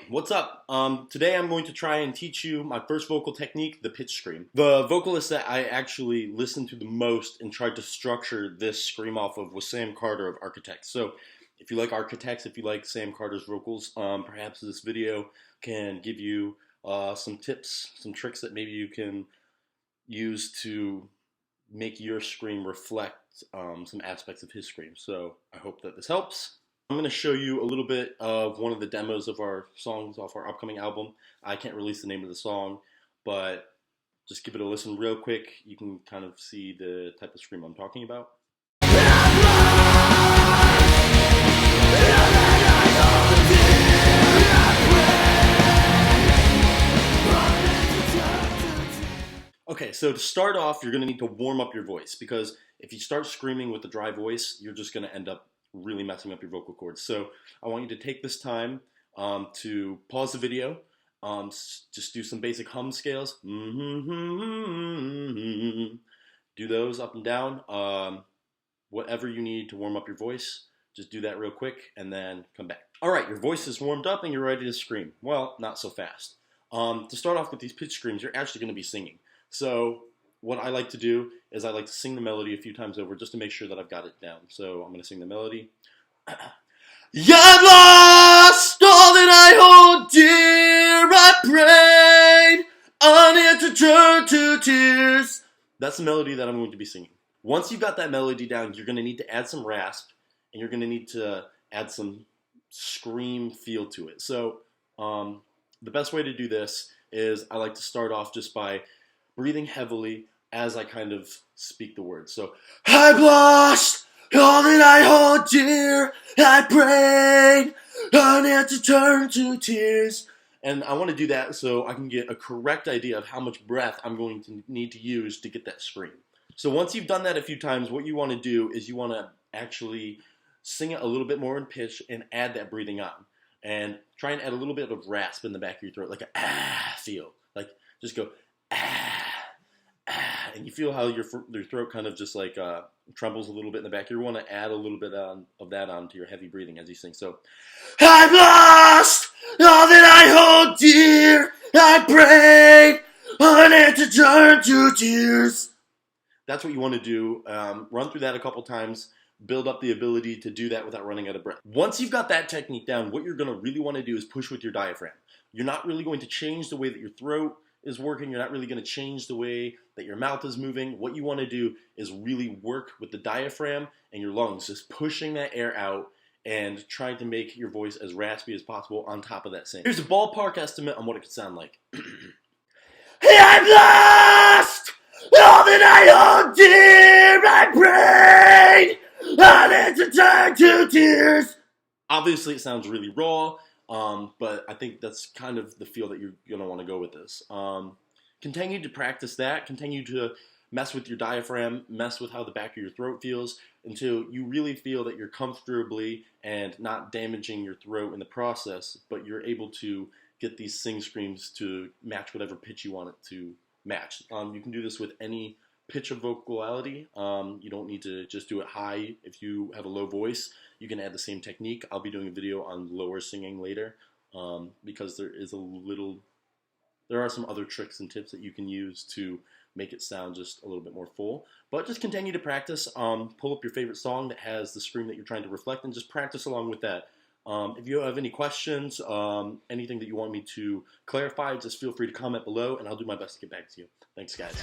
What's up? Today I'm going to try and teach you my first vocal technique, the pitch scream. The vocalist that I actually listened to the most and tried to structure this scream off of was Sam Carter of Architects. So if you like Architects, if you like Sam Carter's vocals, perhaps this video can give you some tips, some tricks that maybe you can use to make your scream reflect some aspects of his scream. So I hope that this helps. I'm going to show you a little bit of one of the demos of our songs off our upcoming album. I can't release the name of the song, but just give it a listen real quick. You can kind of see the type of scream I'm talking about. Okay, so to start off, you're going to need to warm up your voice, because if you start screaming with a dry voice, you're just going to end up really messing up your vocal cords. So I want you to take this time to pause the video, just do some basic hum scales. Do those up and down. Whatever you need to warm up your voice, just do that real quick and then come back. All right, your voice is warmed up and you're ready to scream. Well, not so fast. To start off with these pitch screams, you're actually going to be singing. So what I like to do is I like to sing the melody a few times over just to make sure that I've got it down. So I'm going to sing the melody. I've lost all that I hold dear. I prayed on it to turn to tears. That's the melody that I'm going to be singing. Once you've got that melody down, you're going to need to add some rasp, and you're going to need to add some scream feel to it. So the best way to do this is I like to start off just by breathing heavily as I kind of speak the words. So, I've lost all that I hold dear. I prayed on it to turn to tears. And I want to do that so I can get a correct idea of how much breath I'm going to need to use to get that scream. So once you've done that a few times, what you want to do is you want to actually sing it a little bit more in pitch and add that breathing on. And try and add a little bit of rasp in the back of your throat, like a ah feel. Like just go ah. And you feel how your throat kind of just like trembles a little bit in the back. You want to add a little bit of that onto your heavy breathing as you sing. So, I've lost all that I hold dear. I prayed on it to turn to tears. That's what you want to do. Run through that a couple times. Build up the ability to do that without running out of breath. Once you've got that technique down, what you're going to really want to do is push with your diaphragm. You're not really going to change the way that your throat is working. You're not really going to change the way that your mouth is moving. What you want to do is really work with the diaphragm and your lungs, just pushing that air out and trying to make your voice as raspy as possible on top of that sing. Here's a ballpark estimate on what it could sound like. I've lost all that I hold dear. I prayed on it to turn to tears. Obviously, it sounds really raw. But I think that's kind of the feel that you're going to want to go with this. Continue to practice that. Continue to mess with your diaphragm, mess with how the back of your throat feels until you really feel that you're comfortably and not damaging your throat in the process, but you're able to get these sing screams to match whatever pitch you want it to match. You can do this with any pitch of vocality. You don't need to just do it high. If you have a low voice, you can add the same technique. I'll be doing a video on lower singing later because there are some other tricks and tips that you can use to make it sound just a little bit more full. But just continue to practice. Pull up your favorite song that has the scream that you're trying to reflect and just practice along with that. If you have any questions, anything that you want me to clarify, just feel free to comment below and I'll do my best to get back to you. Thanks, guys.